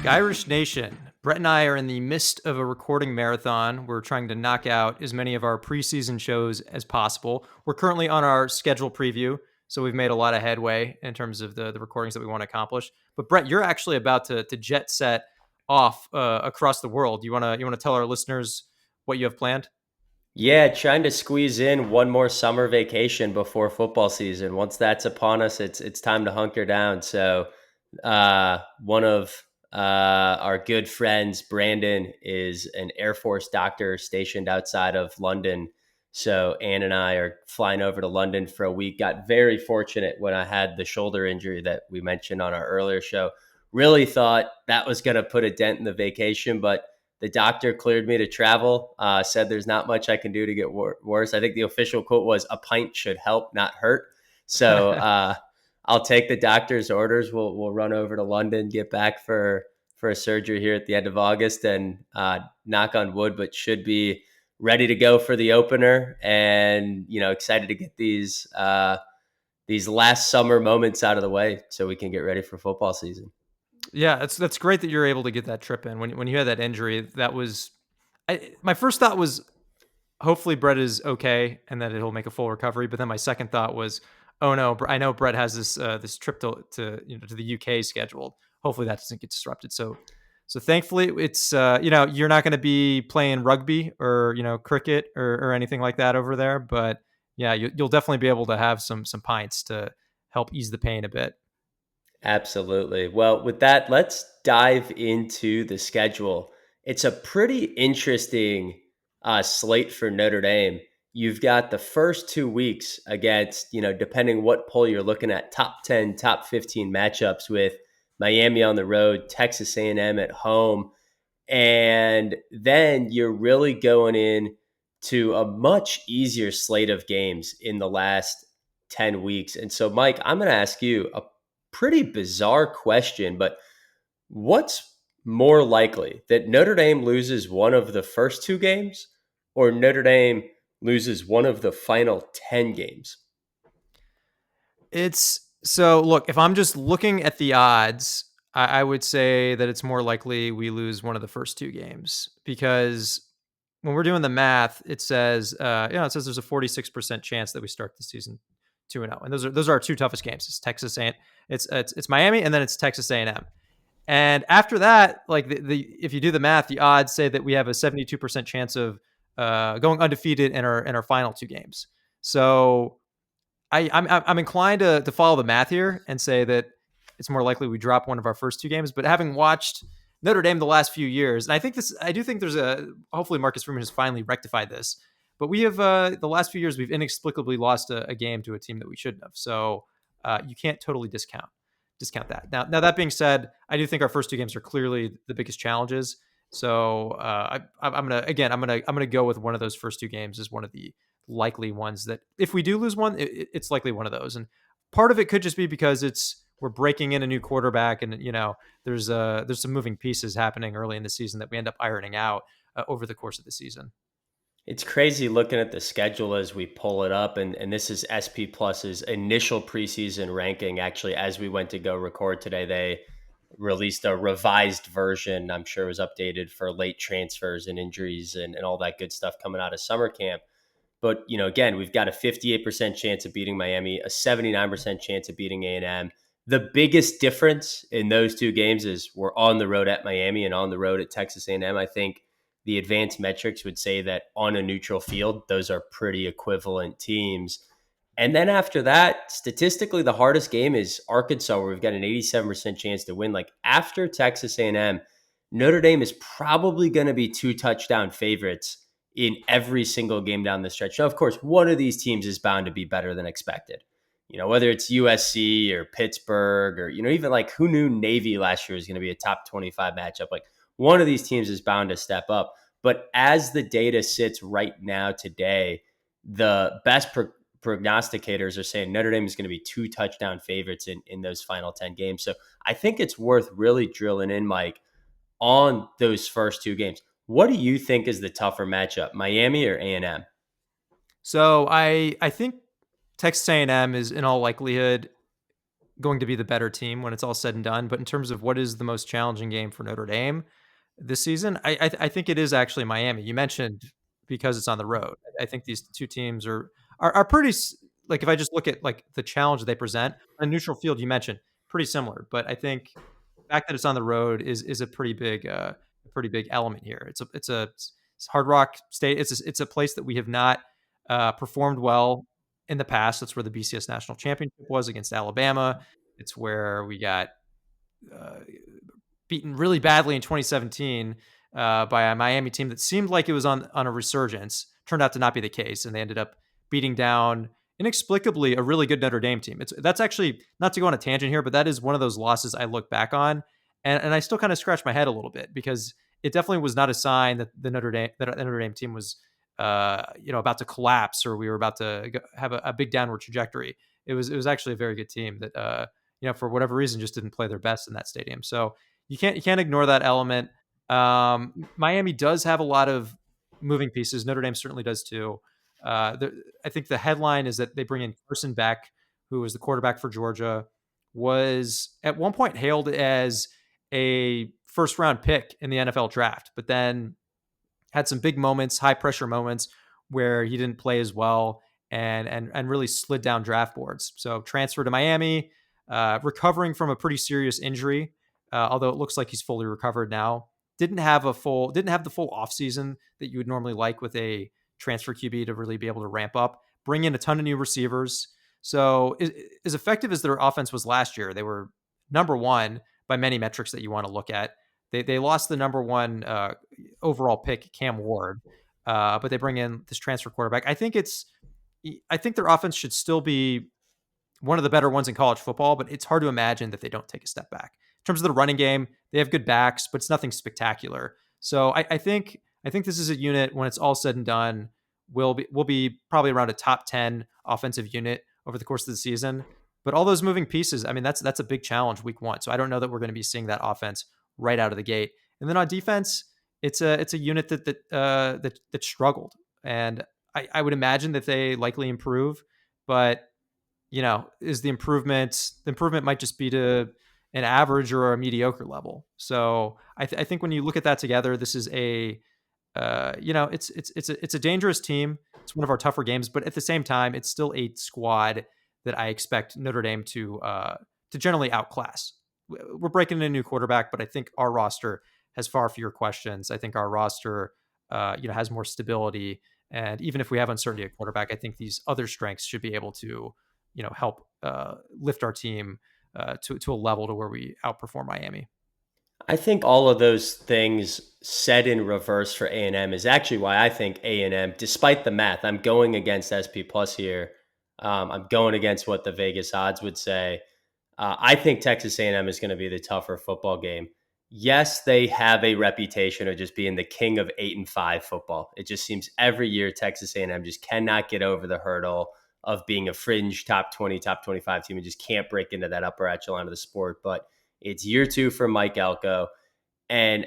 Irish Nation. Brett and I are in the midst of a recording marathon. We're trying to knock out as many of our preseason shows as possible. We're currently on our schedule preview, so we've made a lot of headway in terms of the recordings that we want to accomplish. But Brett, you're actually about to jet set off across the world. You want to tell our listeners what you have planned? Yeah, trying to squeeze in one more summer vacation before football season. Once that's upon us, it's time to hunker down. So, one of our good friends, Brandon, is an Air Force doctor stationed outside of London. So Ann and I are flying over to London for a week. Got very fortunate when I had the shoulder injury that we mentioned on our earlier show. Really thought that was going to put a dent in the vacation, but the doctor cleared me to travel, said there's not much I can do to get worse. I think the official quote was, "A pint should help, not hurt." So I'll take the doctor's orders. We'll run over to London, get back for a surgery here at the end of August, and knock on wood, but should be ready to go for the opener. And excited to get these last summer moments out of the way so we can get ready for football season. Yeah, that's great that you're able to get that trip in. When you had that injury, my first thought was hopefully Brett is okay and that he'll make a full recovery. But then my second thought was, oh no, I know Brett has this trip to the UK scheduled. Hopefully that doesn't get disrupted. So thankfully it's you're not going to be playing rugby or cricket or anything like that over there. But yeah, you'll definitely be able to have some pints to help ease the pain a bit. Absolutely. Well, with that, let's dive into the schedule. It's a pretty interesting slate for Notre Dame. You've got the first 2 weeks against, depending what poll you're looking at, top 10, top 15 matchups with Miami on the road, Texas A&M at home. And then you're really going in to a much easier slate of games in the last 10 weeks. And so, Mike, I'm going to ask you a pretty bizarre question, but what's more likely, that Notre Dame loses one of the first two games or Notre Dame loses one of the final 10 games? Look, if I'm just looking at the odds, I would say that it's more likely we lose one of the first two games because when we're doing the math, it says, it says there's a 46% chance that we start the season 2-0. And those are our two toughest games. It's Texas and it's Miami, and then it's Texas A&M. And after that, like the if you do the math, the odds say that we have a 72% chance of going undefeated in our final two games. So I'm inclined to follow the math here and say that it's more likely we drop one of our first two games. But having watched Notre Dame the last few years, and I do think hopefully Marcus Freeman has finally rectified this. But we have the last few years we've inexplicably lost a game to a team that we shouldn't have. So you can't totally discount that. Now that being said, I do think our first two games are clearly the biggest challenges. So I'm gonna go with one of those first two games as one of the likely ones that if we do lose one, it's likely one of those. And part of it could just be because we're breaking in a new quarterback, and there's some moving pieces happening early in the season that we end up ironing out over the course of the season. It's crazy looking at the schedule as we pull it up, and this is SP Plus's initial preseason ranking. Actually, as we went to go record today, they released a revised version. I'm sure it was updated for late transfers and injuries and all that good stuff coming out of summer camp. But, again, we've got a 58% chance of beating Miami, a 79% chance of beating A&M. The biggest difference in those two games is we're on the road at Miami and on the road at Texas A&M. I think the advanced metrics would say that on a neutral field, those are pretty equivalent teams. And then after that, statistically, the hardest game is Arkansas, where we've got an 87% chance to win. Like after Texas A&M, Notre Dame is probably going to be 2 touchdown favorites in every single game down the stretch. Now, of course, one of these teams is bound to be better than expected. Whether it's USC or Pittsburgh or, even like who knew Navy last year was going to be a top 25 matchup. Like one of these teams is bound to step up. But as the data sits right now today, the best prognosticators are saying Notre Dame is going to be 2 touchdown favorites in those final 10 games. So I think it's worth really drilling in, Mike, on those first two games. What do you think is the tougher matchup, Miami or A&M? So I think Texas A&M is in all likelihood going to be the better team when it's all said and done. But in terms of what is the most challenging game for Notre Dame this season, I think it is actually Miami. You mentioned because it's on the road. I think these two teams are pretty like if I just look at like the challenge they present on a neutral field, you mentioned pretty similar. But I think the fact that it's on the road is a pretty big element here. It's Hard Rock State. It's a place that we have not performed well in the past. That's where the BCS national championship was against Alabama. It's where we got uh, beaten really badly in 2017 by a Miami team that seemed like it was on a resurgence. Turned out to not be the case, and they ended up beating down inexplicably a really good Notre Dame team. That's actually not to go on a tangent here, but that is one of those losses I look back on, and I still kind of scratch my head a little bit because it definitely was not a sign that the Notre Dame team was about to collapse or we were about to have a big downward trajectory. It was actually a very good team that for whatever reason just didn't play their best in that stadium. So you can't ignore that element. Miami does have a lot of moving pieces. Notre Dame certainly does too. I think the headline is that they bring in Carson Beck, who was the quarterback for Georgia, was at one point hailed as a first round pick in the NFL draft, but then had some big moments, high pressure moments where he didn't play as well and really slid down draft boards. So transferred to Miami, recovering from a pretty serious injury, although it looks like he's fully recovered now. Didn't have the full offseason that you would normally like with a transfer QB to really be able to ramp up. Bring in a ton of new receivers. So as effective as their offense was last year, they were number one by many metrics that you want to look at. They lost the number one overall pick, Cam Ward, but they bring in this transfer quarterback. I think their offense should still be one of the better ones in college football, but it's hard to imagine that they don't take a step back. In terms of the running game, they have good backs, but it's nothing spectacular. So I think this is a unit when it's all said and done will be probably around a top 10 offensive unit over the course of the season. But all those moving pieces, I mean, that's a big challenge week one. So I don't know that we're going to be seeing that offense right out of the gate. And then on defense, it's a unit that struggled, and I would imagine that they likely improve, but is the improvement might just be to an average or a mediocre level. So I think when you look at that together, this is it's a dangerous team. It's one of our tougher games, but at the same time, it's still a squad that I expect Notre Dame to generally outclass. We're breaking in a new quarterback, but I think our roster has far fewer questions. I think our roster, has more stability, and even if we have uncertainty at quarterback, I think these other strengths should be able to, help lift our team to a level to where we outperform Miami. I think all of those things said in reverse for A&M is actually why I think A&M, despite the math, I'm going against SP plus here. I'm going against what the Vegas odds would say. I think Texas A&M is going to be the tougher football game. Yes, they have a reputation of just being the king of 8-5 football. It just seems every year Texas A&M just cannot get over the hurdle of being a fringe top 20, top 25 team and just can't break into that upper echelon of the sport. But it's year two for Mike Elko, and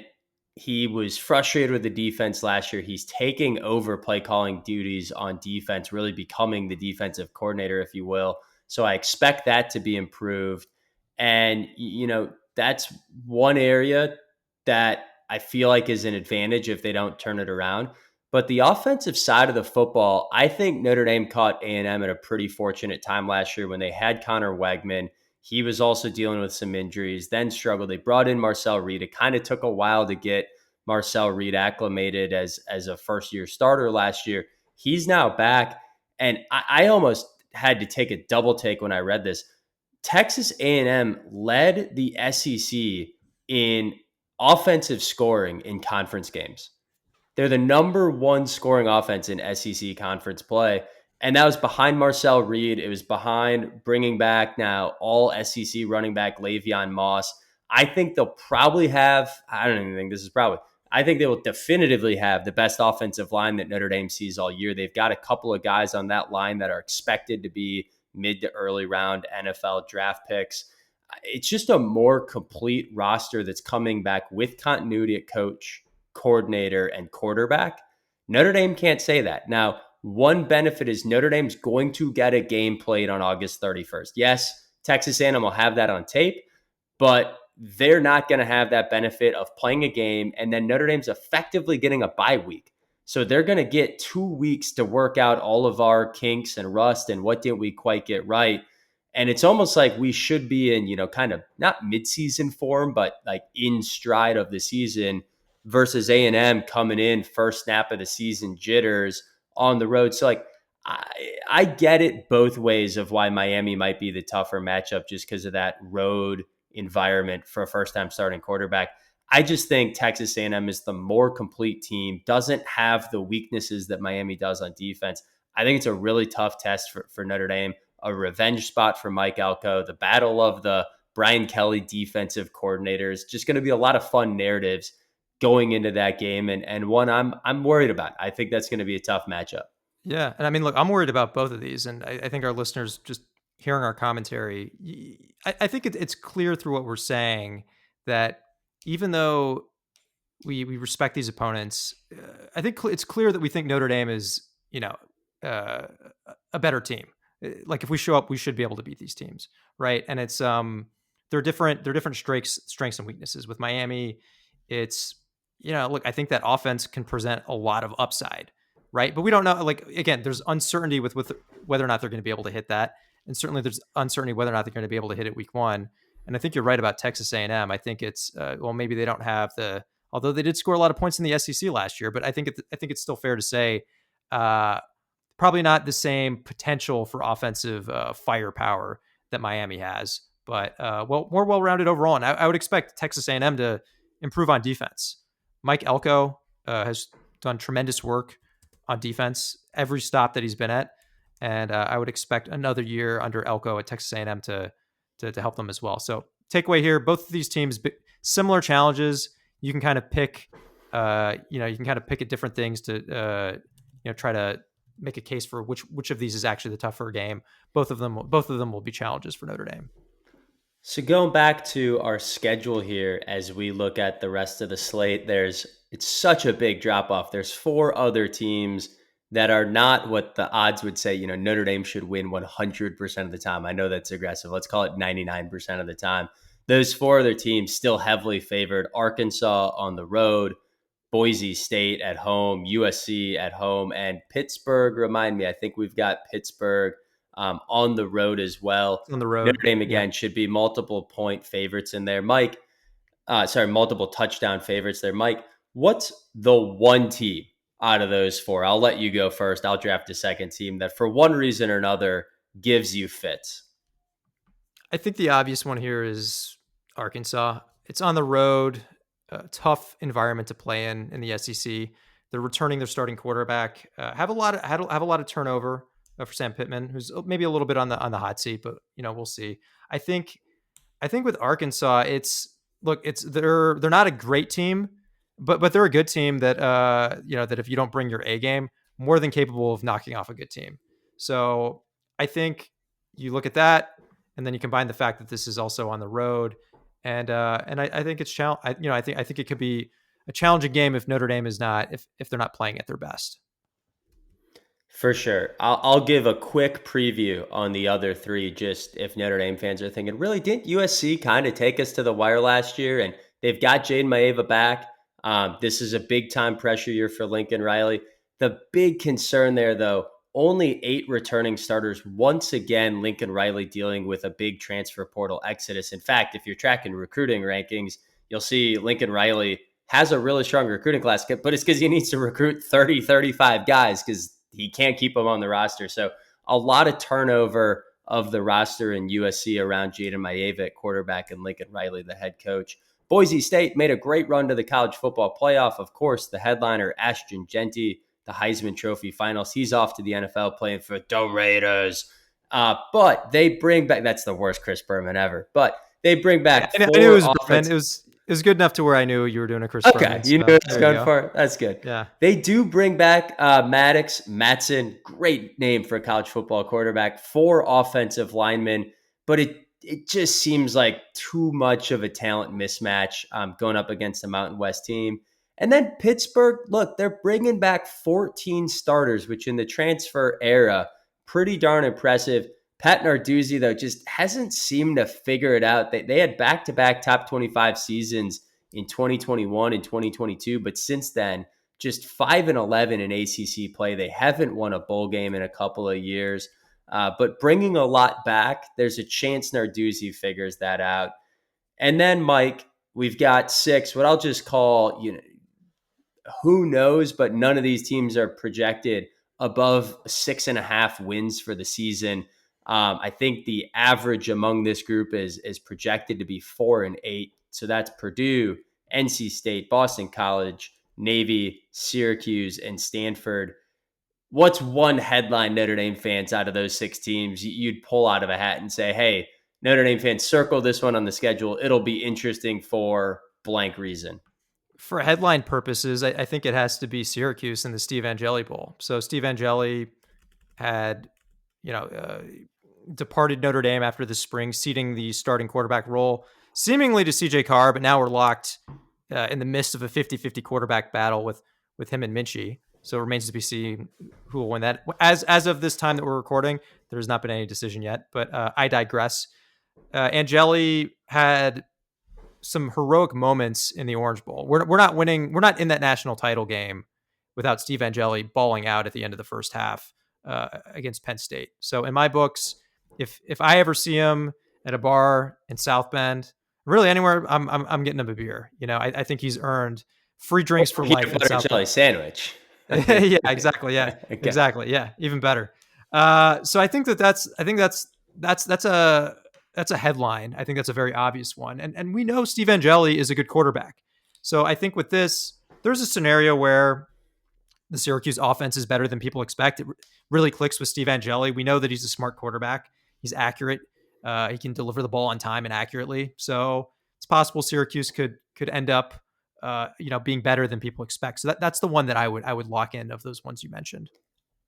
he was frustrated with the defense last year. He's taking over play calling duties on defense, really becoming the defensive coordinator, if you will. So I expect that to be improved. And, that's one area that I feel like is an advantage if they don't turn it around. But the offensive side of the football, I think Notre Dame caught A&M at a pretty fortunate time last year when they had Connor Wegman. He was also dealing with some injuries, then struggled. They brought in Marcel Reed. It kind of took a while to get Marcel Reed acclimated as a first-year starter last year. He's now back, and I almost had to take a double take when I read this. Texas A&M led the SEC in offensive scoring in conference games. They're the number one scoring offense in SEC conference play. And that was behind Marcel Reed. It was behind bringing back now all SEC running back Le'Veon Moss. I think they'll probably have, I don't even think this is probably, I think they will definitively have the best offensive line that Notre Dame sees all year. They've got a couple of guys on that line that are expected to be mid to early round NFL draft picks. It's just a more complete roster that's coming back with continuity at coach, coordinator, and quarterback. Notre Dame can't say that. Now, one benefit is Notre Dame's going to get a game played on August 31st. Yes, Texas A&M will have that on tape, but they're not going to have that benefit of playing a game, and then Notre Dame's effectively getting a bye week. So they're going to get 2 weeks to work out all of our kinks and rust and what didn't we quite get right. And it's almost like we should be in, kind of not midseason form, but like in stride of the season versus A&M coming in first snap of the season jitters on the road. So like I get it both ways of why Miami might be the tougher matchup just because of that road environment for a first-time starting quarterback. I just think Texas A&M is the more complete team, doesn't have the weaknesses that Miami does on defense. I think it's a really tough test for Notre Dame, a revenge spot for Mike Elko, the battle of the Brian Kelly defensive coordinators. Just going to be a lot of fun narratives going into that game, and one I'm worried about. I think that's going to be a tough matchup. Yeah, and I mean, look, I'm worried about both of these, and I think our listeners just hearing our commentary, I think it's clear through what we're saying that even though we respect these opponents, I think it's clear that we think Notre Dame is uh, a better team. Like if we show up, we should be able to beat these teams, right? And it's they're different strengths and weaknesses. With Miami, it's look, I think that offense can present a lot of upside, right? But we don't know. Like again, there's uncertainty with whether or not they're going to be able to hit that, and certainly there's uncertainty whether or not they're going to be able to hit it week one. And I think you're right about Texas A&M. I think it's well, maybe they don't have the, although they did score a lot of points in the SEC last year, but I think it's still fair to say uh, probably not the same potential for offensive firepower that Miami has, but more well-rounded overall. And I would expect Texas A&M to improve on defense. Mike Elko has done tremendous work on defense every stop that he's been at, and I would expect another year under Elko at Texas A&M to help them as well. So takeaway here, both of these teams, similar challenges. You can kind of pick, you can kind of pick at different things to, try to make a case for which of these is actually the tougher game. Both of them will be challenges for Notre Dame. So going back to our schedule here, as we look at the rest of the slate, it's such a big drop off. There's four other teams that are not what the odds would say. Notre Dame should win 100% of the time. I know that's aggressive. Let's call it 99% of the time. Those four other teams still heavily favored. Arkansas on the road, Boise State at home, USC at home, and Pittsburgh. Remind me, I think we've got Pittsburgh on the road as well. On the road, Notre Dame again should be multiple point favorites in there. Mike, multiple touchdown favorites there. Mike, what's the one team out of those four? I'll let you go first. I'll draft a second team that for one reason or another gives you fits. I think the obvious one here is Arkansas. It's on the road, tough environment to play in the SEC. They're returning their starting quarterback. Have a lot of turnover for Sam Pittman, who's maybe a little bit on the hot seat, but we'll see. I think with Arkansas, they're not a great team, but they're a good team that that if you don't bring your A game, more than capable of knocking off a good team. So I think you look at that, and then you combine the fact that this is also on the road, and I think it's I think it could be a challenging game if Notre Dame is not if they're not playing at their best. For sure. I'll give a quick preview on the other three, just if Notre Dame fans are thinking, really, didn't USC kind of take us to the wire last year? And they've got Jaden Maeva back. This is a big-time pressure year for Lincoln Riley. The big concern there, though, only 8 returning starters. Once again, Lincoln Riley dealing with a big transfer portal exodus. In fact, if you're tracking recruiting rankings, you'll see Lincoln Riley has a really strong recruiting class, but it's because he needs to recruit 30, 35 guys because he can't keep them on the roster. So a lot of turnover of the roster in USC around Jaden Maeva at quarterback and Lincoln Riley, the head coach. Boise State made a great run to the college football playoff. Of course, the headliner, Ashton Jeanty, the Heisman Trophy finals. He's off to the NFL playing for the Raiders. But they bring back, that's the worst Chris Berman ever, but they bring back I knew it was good enough to where I knew you were doing a Chris Berman. Okay, you knew it was going for it. That's good. Yeah. They do bring back Matson, great name for a college football quarterback, 4 offensive linemen, but it just seems like too much of a talent mismatch going up against a Mountain West team. And then Pittsburgh, look, they're bringing back 14 starters, which in the transfer era, pretty darn impressive. Pat Narduzzi, though, just hasn't seemed to figure it out. They had back-to-back top 25 seasons in 2021 and 2022, but since then, just 5-11 in ACC play. They haven't won a bowl game in a couple of years, but bringing a lot back. There's a chance Narduzzi figures that out. And then, Mike, we've got six, what I'll just call, who knows, but none of these teams are projected above 6.5 wins for the season. I think the average among this group is projected to be 4-8. So that's Purdue, NC State, Boston College, Navy, Syracuse, and Stanford. What's one headline Notre Dame fans out of those six teams you'd pull out of a hat and say, hey, Notre Dame fans, circle this one on the schedule. It'll be interesting for blank reason. For headline purposes, I think it has to be Syracuse in the Steve Angeli Bowl. So Steve Angeli had, you know, departed Notre Dame after the spring, ceding the starting quarterback role seemingly to CJ Carr, but now we're locked in the midst of a 50-50 quarterback battle with him and Minchie. So it remains to be seen who will win that. As of this time that we're recording, there has not been any decision yet, but I digress. Angeli had some heroic moments in the Orange Bowl. We're not winning. We're not in that national title game without Steve Angeli balling out at the end of the first half against Penn State. So in my books, if I ever see him at a bar in South Bend, really anywhere, I'm getting him a beer. I think he's earned free drinks for life in South Bend. Sandwich. Yeah, exactly. Yeah, okay. Exactly. Yeah, even better. So I think that's a headline. I think that's a very obvious one. And we know Steve Angeli is a good quarterback. So I think with this, there's a scenario where the Syracuse offense is better than people expect. It really clicks with Steve Angeli. We know that he's a smart quarterback. He's accurate. He can deliver the ball on time and accurately. So it's possible Syracuse could end up being better than people expect. So that's the one that I would lock in of those ones you mentioned.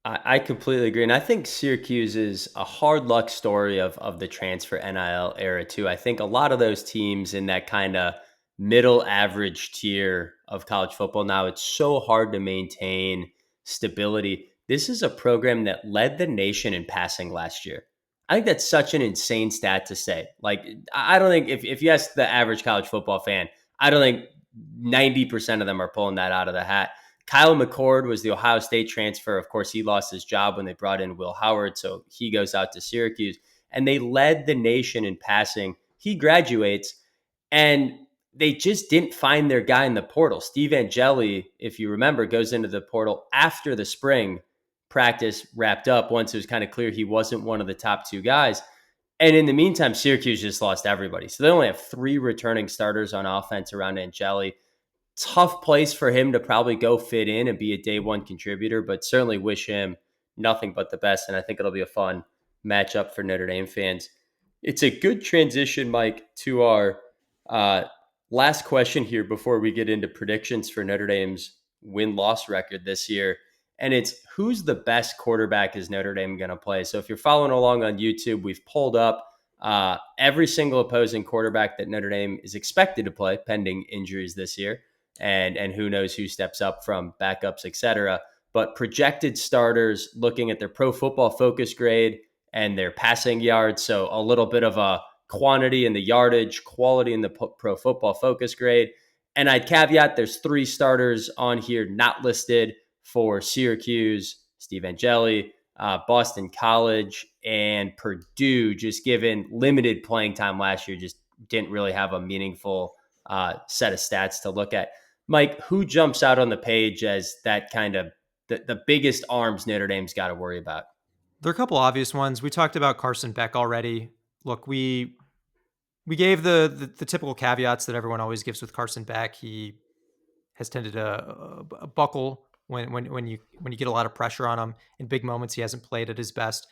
I completely agree. And I think Syracuse is a hard luck story of the transfer NIL era too. I think a lot of those teams in that kind of middle average tier of college football now, it's so hard to maintain stability. This is a program that led the nation in passing last year. I think that's such an insane stat to say. Like, I don't think if you ask the average college football fan, I don't think 90% of them are pulling that out of the hat. Kyle McCord was the Ohio State transfer. Of course, he lost his job when they brought in Will Howard, so he goes out to Syracuse. And they led the nation in passing. He graduates, and they just didn't find their guy in the portal. Steve Angeli, if you remember, goes into the portal after the spring practice wrapped up, once it was kind of clear he wasn't one of the top two guys. And in the meantime, Syracuse just lost everybody. So they only have 3 returning starters on offense around Angeli. Tough place for him to probably go fit in and be a day one contributor, but certainly wish him nothing but the best. And I think it'll be a fun matchup for Notre Dame fans. It's a good transition, Mike, to our last question here before we get into predictions for Notre Dame's win-loss record this year. And it's, who's the best quarterback is Notre Dame going to play? So if you're following along on YouTube, we've pulled up every single opposing quarterback that Notre Dame is expected to play pending injuries this year. And who knows who steps up from backups, etc. But projected starters, looking at their Pro Football Focus grade and their passing yards. So a little bit of a quantity in the yardage, quality in the Pro Football Focus grade. And I'd caveat, there's 3 starters on here not listed for Syracuse: Steve Angeli, Boston College, and Purdue, just given limited playing time last year, just didn't really have a meaningful set of stats to look at. Mike, who jumps out on the page as that kind of the biggest arms Notre Dame's got to worry about? There are a couple obvious ones. We talked about Carson Beck already. Look, we gave the typical caveats that everyone always gives with Carson Beck. He has tended to buckle when you get a lot of pressure on him in big moments. He hasn't played at his best.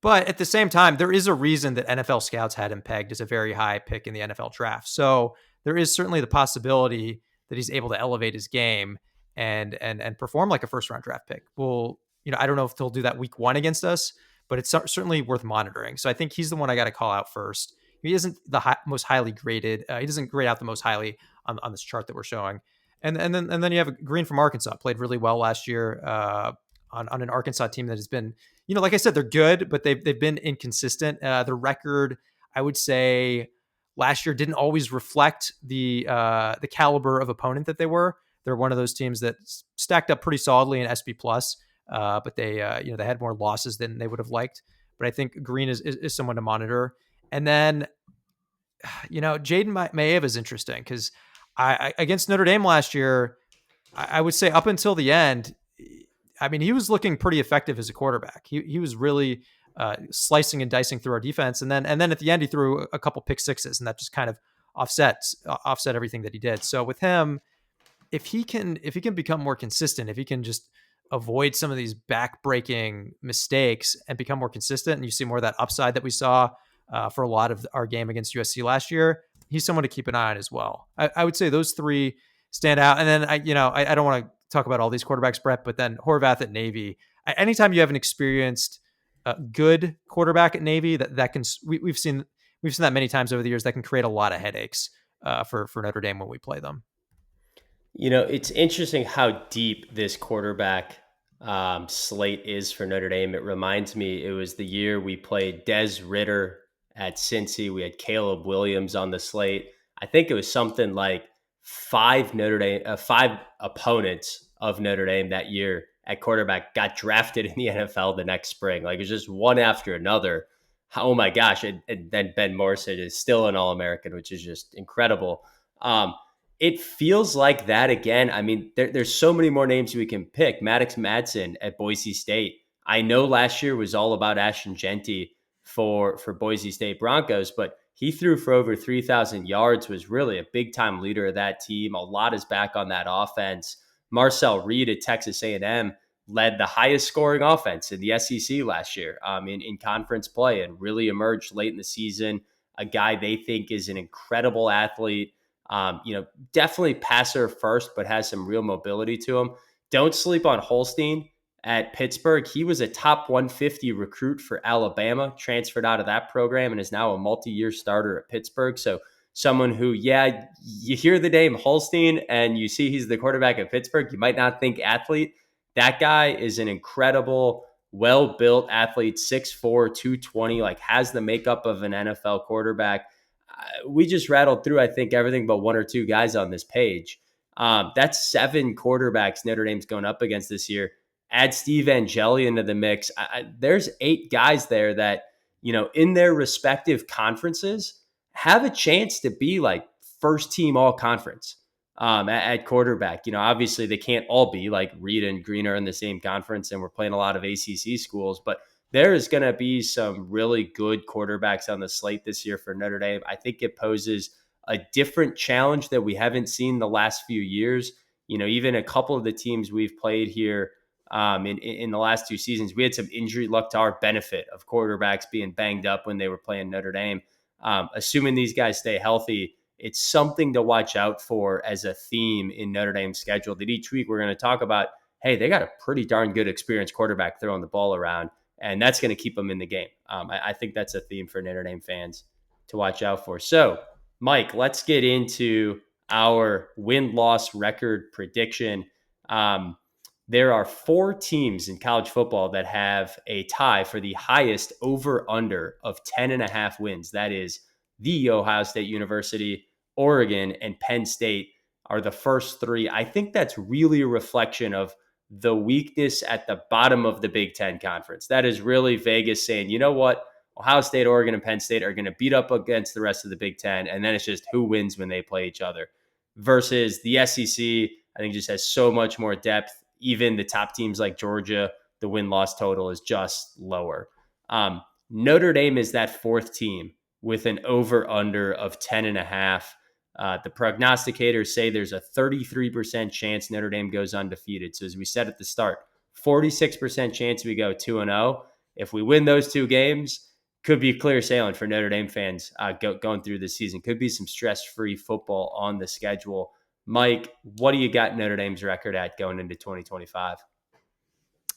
But at the same time, there is a reason that NFL scouts had him pegged as a very high pick in the NFL draft. So there is certainly the possibility that he's able to elevate his game and perform like a first round draft pick. Well, I don't know if they'll do that week 1 against us, but it's certainly worth monitoring. So I think he's the one I got to call out first. He isn't the most highly graded. He doesn't grade out the most highly on this chart that we're showing. And then you have Green from Arkansas, played really well last year. on an Arkansas team that has been, like I said, they're good, but they've been inconsistent. The record, I would say, last year didn't always reflect the caliber of opponent that they were. They're one of those teams that stacked up pretty solidly in SP plus, but they had more losses than they would have liked. But I think Green is someone to monitor. And then Jaden Mayev is interesting because I against Notre Dame last year, I would say up until the end, I mean, he was looking pretty effective as a quarterback. He was really slicing and dicing through our defense, and then at the end he threw a couple pick sixes, and that just kind of offset everything that he did. So with him, if he can become more consistent, if he can just avoid some of these back-breaking mistakes and become more consistent, and you see more of that upside that we saw for a lot of our game against USC last year, he's someone to keep an eye on as well. I would say those three stand out. And then I don't want to talk about all these quarterbacks, Brett, but then Horvath at Navy. Anytime you have an experienced, good quarterback at Navy, that can we've seen that many times over the years, that can create a lot of headaches for Notre Dame when we play them. It's interesting how deep this quarterback slate is for Notre Dame. It reminds me, it was the year we played Des Ridder at Cincy. We had Caleb Williams on the slate. I think it was something like five opponents of Notre Dame that year at quarterback got drafted in the NFL the next spring. Like, it was just one after another. Oh my gosh. And then Ben Morrison is still an All-American, which is just incredible. It feels like that again. I mean, there's so many more names we can pick. Maddox Madsen at Boise State. I know last year was all about Ashton Genty for Boise State Broncos, but he threw for over 3,000 yards, was really a big-time leader of that team. A lot is back on that offense. Marcel Reed at Texas A&M led the highest scoring offense in the SEC last year in conference play, and really emerged late in the season. A guy they think is an incredible athlete. Definitely passer first, but has some real mobility to him. Don't sleep on Holstein at Pittsburgh. He was a top 150 recruit for Alabama, transferred out of that program, and is now a multi-year starter at Pittsburgh. So someone who, you hear the name Holstein and you see he's the quarterback at Pittsburgh, you might not think athlete. That guy is an incredible, well-built athlete, 6'4", 220, like has the makeup of an NFL quarterback. We just rattled through, I think, everything but one or two guys on this page. That's 7 quarterbacks Notre Dame's going up against this year. Add Steve Angeli into the mix. There's 8 guys there that, in their respective conferences have a chance to be like first team all conference at quarterback. Obviously they can't all be like Reed and Green are in the same conference, and we're playing a lot of ACC schools, but there is going to be some really good quarterbacks on the slate this year for Notre Dame. I think it poses a different challenge that we haven't seen the last few years. Even a couple of the teams we've played here in the last 2 seasons, we had some injury luck to our benefit of quarterbacks being banged up when they were playing Notre Dame. Assuming these guys stay healthy, it's something to watch out for as a theme in Notre Dame's schedule, that each week we're going to talk about, hey, they got a pretty darn good experienced quarterback throwing the ball around, and that's going to keep them in the game. I think that's a theme for Notre Dame fans to watch out for. So, Mike, let's get into our win-loss record prediction. There are 4 teams in college football that have a tie for the highest over-under of 10.5 wins. That is The Ohio State University, Oregon, and Penn State are the first 3. I think that's really a reflection of the weakness at the bottom of the Big Ten Conference. That is really Vegas saying, you know what? Ohio State, Oregon, and Penn State are going to beat up against the rest of the Big Ten, and then it's just who wins when they play each other. Versus the SEC, I think just has so much more depth. Even the top teams like Georgia, the win-loss total is just lower. Notre Dame is that 4th team with an over-under of 10.5. The prognosticators say there's a 33% chance Notre Dame goes undefeated. So as we said at the start, 46% chance we go 2-0. If we win those 2 games, could be clear sailing for Notre Dame fans going through this season. Could be some stress-free football on the schedule. Mike, what do you got Notre Dame's record at going into 2025?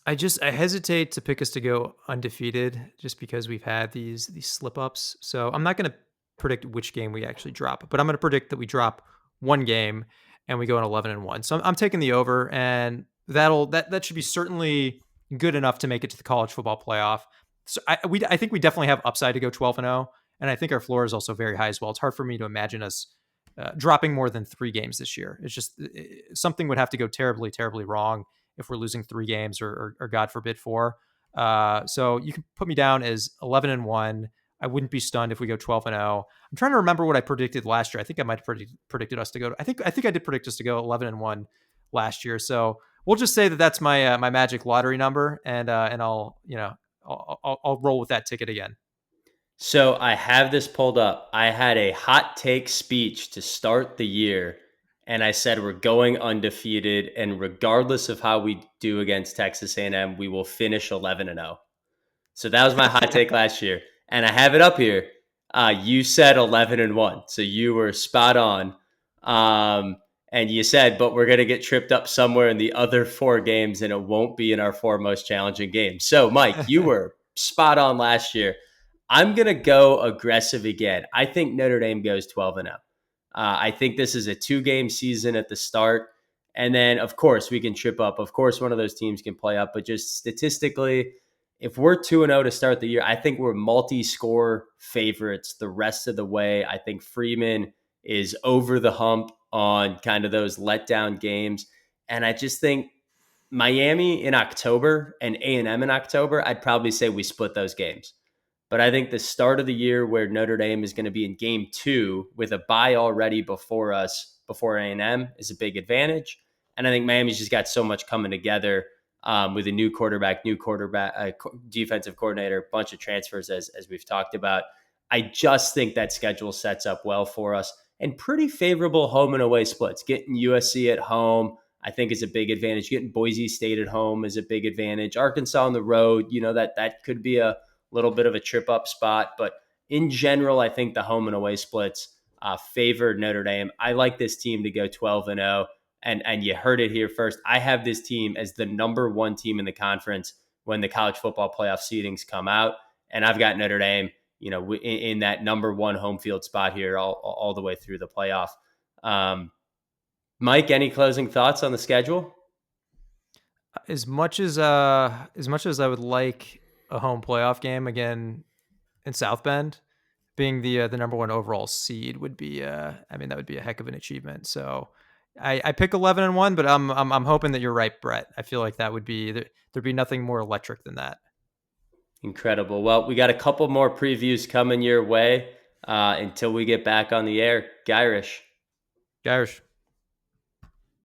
I hesitate to pick us to go undefeated just because we've had these slip-ups. So I'm not going to predict which game we actually drop, but I'm going to predict that we drop one game and we go in 11-1. So I'm taking the over, and that should be certainly good enough to make it to the college football playoff. So I think we definitely have upside to go 12-0, and I think our floor is also very high as well. It's hard for me to imagine us dropping more than 3 games this year. It's just something would have to go terribly, terribly wrong if we're losing 3 games or God forbid 4. So you can put me down as 11-1. I wouldn't be stunned if we go 12-0. I'm trying to remember what I predicted last year. I think I might have predicted us to go. I think I did predict us to go 11-1 last year. So we'll just say that that's my magic lottery number, and I'll roll with that ticket again. So I have this pulled up. I had a hot take speech to start the year, and I said we're going undefeated, and regardless of how we do against Texas A&M, we will finish 11-0. So that was my hot take last year, and I have it up here. You said 11-1, so you were spot on. And you said, but we're going to get tripped up somewhere in the other 4 games, and it won't be in our 4 most challenging games. So, Mike, you were spot on last year. I'm going to go aggressive again. I think Notre Dame goes 12-0. I think this is a 2-game season at the start. And then, of course, we can trip up. Of course, one of those teams can play up. But just statistically, if we're 2-0 to start the year, I think we're multi-score favorites the rest of the way. I think Freeman is over the hump on kind of those letdown games. And I just think Miami in October and A&M in October, I'd probably say we split those games. But I think the start of the year where Notre Dame is going to be in game 2 with a bye already before us, before A&M, is a big advantage. And I think Miami's just got so much coming together with a new quarterback, defensive coordinator, bunch of transfers as we've talked about. I just think that schedule sets up well for us and pretty favorable home and away splits. Getting USC at home, I think, is a big advantage. Getting Boise State at home is a big advantage. Arkansas on the road, that could be a little bit of a trip up spot. But in general, I think the home and away splits favored Notre Dame. I like this team to go 12-0. And you heard it here first. I have this team as the number 1 team in the conference when the college football playoff seedings come out. And I've got Notre Dame, in that number 1 home field spot here all the way through the playoff. Mike, any closing thoughts on the schedule? As much as I would like a home playoff game again in South Bend, being the number 1 overall seed would be that would be a heck of an achievement. So I pick 11-1, but I'm hoping that you're right, Brett. I feel like that would be there'd be nothing more electric than that. Incredible. Well, we got a couple more previews coming your way until we get back on the air. Gyrish. Gyrish.